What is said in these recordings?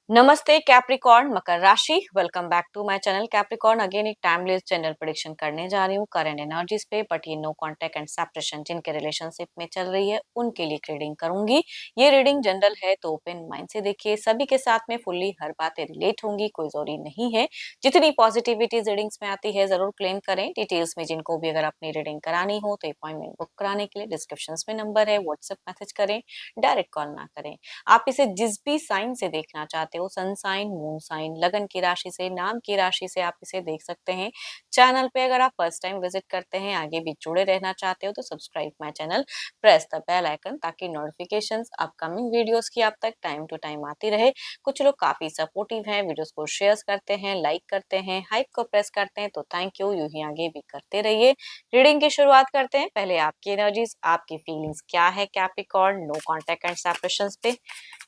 नमस्ते कैप्रिकॉर्न मकर राशि। Welcome back to my channel Capricorn. Again एक टाइमलेस जनरल प्रेडिक्शन करने जा रही हूँ करंट एनर्जीज पे, बट ये नो कांटेक्ट एंड सेपरेशन जिनके रिलेशनशिप में चल रही है उनके लिए रीडिंग करूंगी। ये रीडिंग जनरल है तो ओपन माइंड से देखिए, सभी के साथ में फुल्ली हर बातें रिलेट होंगी, कोई जरूरी नहीं है। जितनी पॉजिटिविटी रीडिंग्स में आती है जरूर क्लेम करें। डिटेल्स में जिनको भी अगर अपनी रीडिंग करानी हो तो अपॉइंटमेंट बुक कराने के लिए डिस्क्रिप्शन में नंबर है, व्हाट्सएप मैसेज करें, डायरेक्ट कॉल ना करें। आप इसे जिस भी साइन से देखना चाहते हो, सन साइन, मून साइन, लगन की राशि से, नाम की राशि से आप इसे देख सकते हैं। चैनल पे अगर आप फर्स्ट टाइम विजिट करते हैं, आगे भी जुड़े रहना चाहते हो तो subscribe my channel, press the bell icon ताकि नोटिफिकेशंस अपकमिंग वीडियोस की आप तक टाइम टू टाइम आती रहे। कुछ लोग काफी सपोर्टिव हैं, वीडियोस को शेयर करते हैं, लाइक करते हैं, हाइप को प्रेस करते हैं, तो थैंक यू, यूं ही आगे भी करते रहिए। रीडिंग की शुरुआत करते हैं। पहले आपकी एनर्जीज, आपकी फीलिंग्स क्या है Capricorn, no contact and separations पे।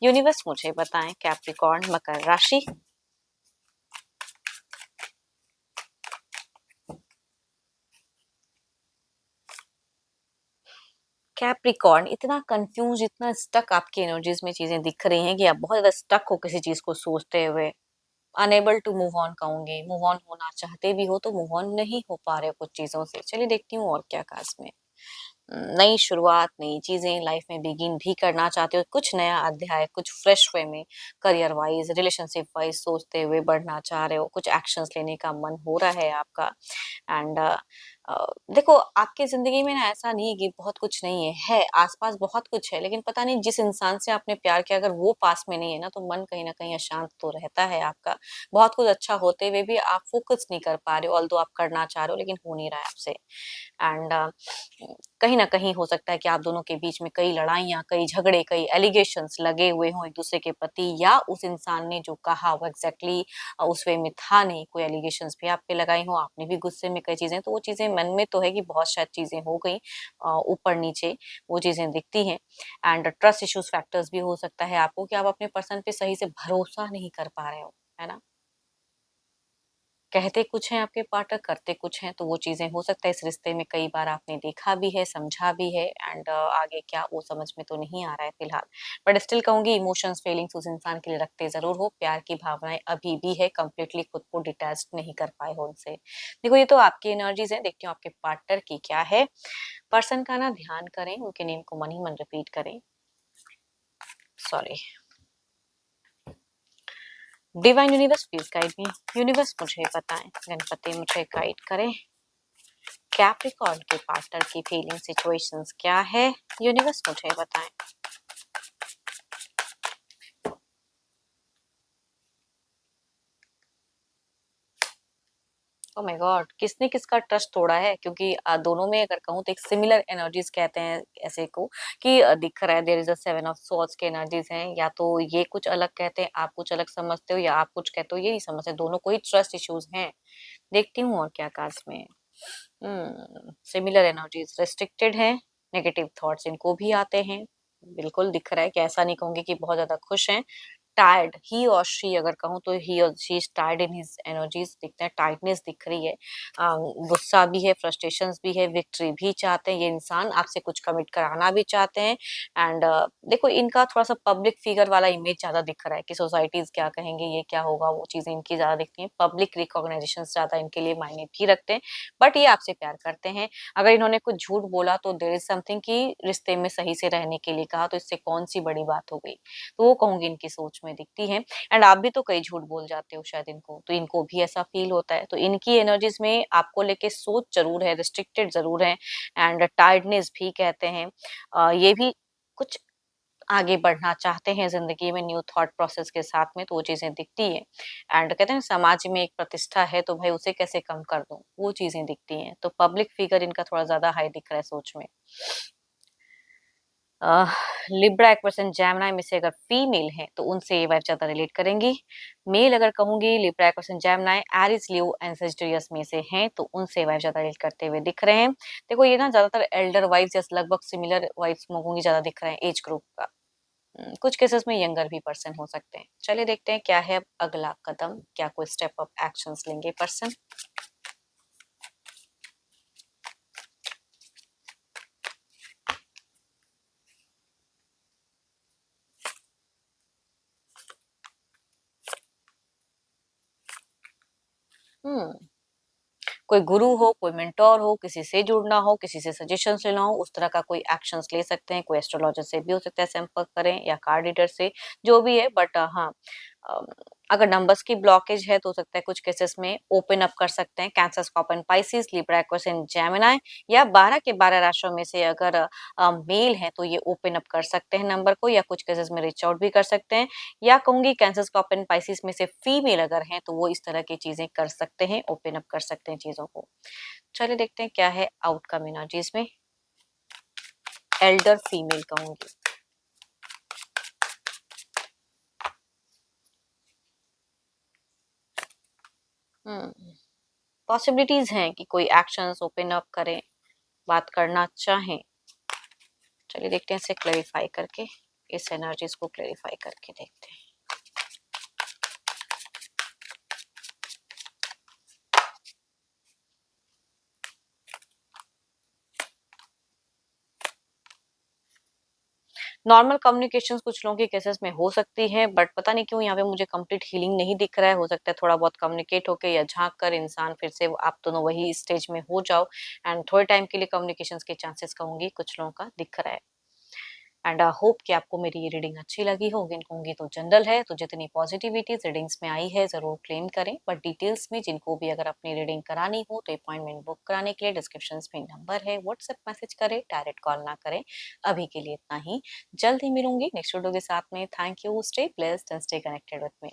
यूनिवर्स मुझे बताएं कैप्रिकॉर्न मकर राशि। कैप्रिकॉर्न इतना कंफ्यूज, इतना स्टक आपकी एनर्जीज में चीजें दिख रही हैं कि आप बहुत ज्यादा स्टक हो किसी चीज को सोचते हुए। अनेबल टू मूव ऑन कहूंगी, मूव ऑन होना चाहते भी हो तो मूव ऑन नहीं हो पा रहे हो कुछ चीजों से। चलिए देखती हूँ और क्या खास में। नई शुरुआत, नई चीजें लाइफ में बिगिन भी करना चाहते हो, कुछ नया अध्याय, कुछ फ्रेश वे में करियर वाइज, रिलेशनशिप वाइज सोचते हुए बढ़ना चाह रहे हो, कुछ एक्शंस लेने का मन हो रहा है आपका। एंड देखो, आपकी जिंदगी में ना ऐसा नहीं है कि बहुत कुछ नहीं है आसपास बहुत कुछ है, लेकिन पता नहीं जिस इंसान से आपने प्यार किया अगर वो पास में नहीं है ना तो मन कहीं ना कहीं अशांत तो रहता है आपका। बहुत कुछ अच्छा होते हुए भी आप फोकस नहीं कर पा रहे हो, ऑल्दो आप करना चाह रहे हो लेकिन हो नहीं रहा है आपसे। एंड कहीं ना कहीं हो सकता है कि आप दोनों के बीच में कई लड़ाइयाँ, कई झगड़े, कई एलिगेशंस लगे हुए हों एक दूसरे के प्रति, या उस इंसान ने जो कहा वो एग्जैक्टली उस वे में था नहीं, कोई एलिगेशंस भी आप पे लगाई हो, आपने भी गुस्से में कई चीजें, तो वो चीजें मन में तो है कि बहुत शायद चीजें हो गई ऊपर नीचे, वो चीजें दिखती हैं। एंड ट्रस्ट इश्यूज फैक्टर्स भी हो सकता है आपको कि आप अपने पर्सन पे सही से भरोसा नहीं कर पा रहे हो, है ना। कहते कुछ हैं आपके पार्टनर, करते कुछ हैं, तो वो चीजें हो सकता है इस रिश्ते में कई बार आपने देखा भी है, समझा भी है। एंड आगे क्या वो समझ में तो नहीं आ रहा है फिलहाल, बट स्टिल कहूंगी इमोशंस, फीलिंग्स उस इंसान के लिए रखते जरूर हो, प्यार की भावनाएं अभी भी है, कंप्लीटली खुद को डिटैच नहीं कर पाए हो उनसे। देखो ये तो आपकी एनर्जीज है, देखती हूँ आपके पार्टनर की क्या है। पर्सन का ना ध्यान करें, उनके नेम को मन ही मन रिपीट करें। Sorry. Divine universe please guide me. Universe मुझे बताएं, गणपति मुझे गाइड करें। कैप्रिकॉर्न के पार्टनर की फीलिंग सिचुएशंस क्या है, यूनिवर्स मुझे बताएं। ओ माय गॉड, किसने किसका ट्रस्ट तोड़ा है, क्योंकि दोनों में अगर कहूँ तो एक सिमिलर एनर्जीज कहते हैं ऐसे को कि दिख रहा है there is a seven of swords के एनर्जीज हैं, या तो ये कुछ अलग कहते हैं, आप कुछ अलग समझते हो, या आप कुछ कहते हो ये नहीं समझते, दोनों को ही ट्रस्ट इश्यूज हैं। देखती हूँ और क्या काज में। सिमिलर एनर्जीज, रेस्ट्रिक्टेड है, नेगेटिव थॉट्स इनको भी आते हैं। बिल्कुल दिख रहा है कि ऐसा नहीं कहूंगी कि बहुत ज्यादा खुश हैं। टायर्ड, ही और शी अगर कहूँ तो ही और she is tired in his energies, दिखता है टाइटनेस दिख रही है। गुस्सा भी है, फ्रस्ट्रेशंस भी है, विक्ट्री भी चाहते हैं ये इंसान, आपसे कुछ कमिट कराना भी चाहते हैं। एंड देखो इनका थोड़ा सा पब्लिक फिगर वाला इमेज ज्यादा दिख रहा है कि सोसाइटीज क्या कहेंगे, ये क्या होगा, वो चीजें इनकी ज्यादा दिखती हैं, पब्लिक रिकॉग्नाइजेशन ज्यादा इनके लिए मायने भी रखते हैं। बट ये आपसे प्यार करते हैं। अगर इन्होंने कुछ झूठ बोला तो देयर इज समथिंग कि रिश्ते में सही से रहने के लिए कहा, तो इससे कौन सी बड़ी बात हो गई, तो वो कहूंगी इनकी सोच में दिखती है। एंड आप भी तो कई झूठ बोल जाते हो शायद इनको, तो इनको भी ऐसा फील होता है, तो इनकी एनर्जीज में आपको लेके सोच जरूर है, रिस्ट्रिक्टेड जरूर है। एंड टायर्डनेस भी कहते हैं। ये भी कुछ आगे बढ़ना चाहते हैं जिंदगी में न्यू थॉट प्रोसेस के साथ में, तो वो चीजें दिखती है। एंड कहते हैं समाज में एक प्रतिष्ठा है तो भाई उसे कैसे कम कर दूं, वो चीजें दिखती हैं, तो पब्लिक फिगर इनका थोड़ा ज्यादा हाई दिख रहा है सोच में। लिब्रा एक्वेशन जैमनाई में से अगर फीमेल है तो उनसे ये वाइफ ज्यादा रिलेट करेंगी। मेल अगर कहूंगी लिब्रा एक्वेशन Gemini Aries Leo and Sagittarius में से हैं तो उनसे वाइफ ज्यादा रिलेट करते हुए दिख रहे हैं। देखो ये ना ज्यादातर एल्डर वाइफ जैसे लगभग सिमिलर वाइफ कहूंगी ज्यादा दिख रहे हैं एज ग्रुप का। कुछ केसेस में यंगर भी पर्सन हो सकते हैं। चलिए देखते हैं क्या है अब अगला कदम, क्या कोई स्टेप अप एक्शंस लेंगे पर्सन। हुँ। कोई गुरु हो, कोई मेंटर हो, किसी से जुड़ना हो, किसी से सजेशंस लेना हो, उस तरह का कोई एक्शंस ले सकते हैं। कोई एस्ट्रोलॉजर से भी हो सकता है संपर्क करें या कार्ड रीडर से, जो भी है बट हाँ अ, अगर नंबर्स की ब्लॉकेज है तो हो सकता है कुछ केसेस में ओपन अप कर सकते हैं। Cancer, Scorpio, Pisces, Libra, Aquarius and Gemini या 12 के 12 राशियों में से अगर मेल है तो ये ओपन अप कर सकते हैं नंबर को या कुछ केसेस में रीच आउट भी कर सकते हैं। या कहूँगी कैंसर, स्कॉर्पियो, पाइसेस में से फीमेल अगर हैं तो वो इस तरह की चीज़ें कर सकते हैं, ओपन अप कर सकते हैं चीज़ों को। चलिए देखते हैं क्या है आउटकम एनर्जीज में। एल्डर फीमेल कहूँगी। हुँ, पॉसिबिलिटीज़ हैं कि कोई एक्शंस ओपन अप करें, बात करना चाहें। चलिए देखते हैं इसे क्लैरिफाई करके, इस एनर्जीज को क्लैरिफाई करके देखते हैं। नॉर्मल कम्युनिकेशंस कुछ लोगों के केसेस में हो सकती है बट पता नहीं क्यों यहाँ पे मुझे कंप्लीट हीलिंग नहीं दिख रहा है। हो सकता है थोड़ा बहुत कम्युनिकेट होके या झाँक कर इंसान फिर से आप दोनों वही स्टेज में हो जाओ एंड थोड़े टाइम के लिए कम्युनिकेशंस के चांसेस कहूँगी कुछ लोगों का दिख रहा है। एंड होप कि आपको मेरी ये रीडिंग अच्छी लगी होगी। कहूँगी तो जनरल है तो जितनी पॉजिटिविटीज रीडिंग्स में आई है ज़रूर क्लेम करें बट डिटेल्स में जिनको भी अगर अपनी रीडिंग करानी हो तो अपॉइंटमेंट बुक कराने के लिए डिस्क्रिप्शन में नंबर है, व्हाट्सएप मैसेज करें, डायरेक्ट कॉल ना करें। अभी के लिए इतना ही, जल्द ही मिलूंगी नेक्स्ट वीडियो के साथ में। Thank you, stay blessed and stay connected with me.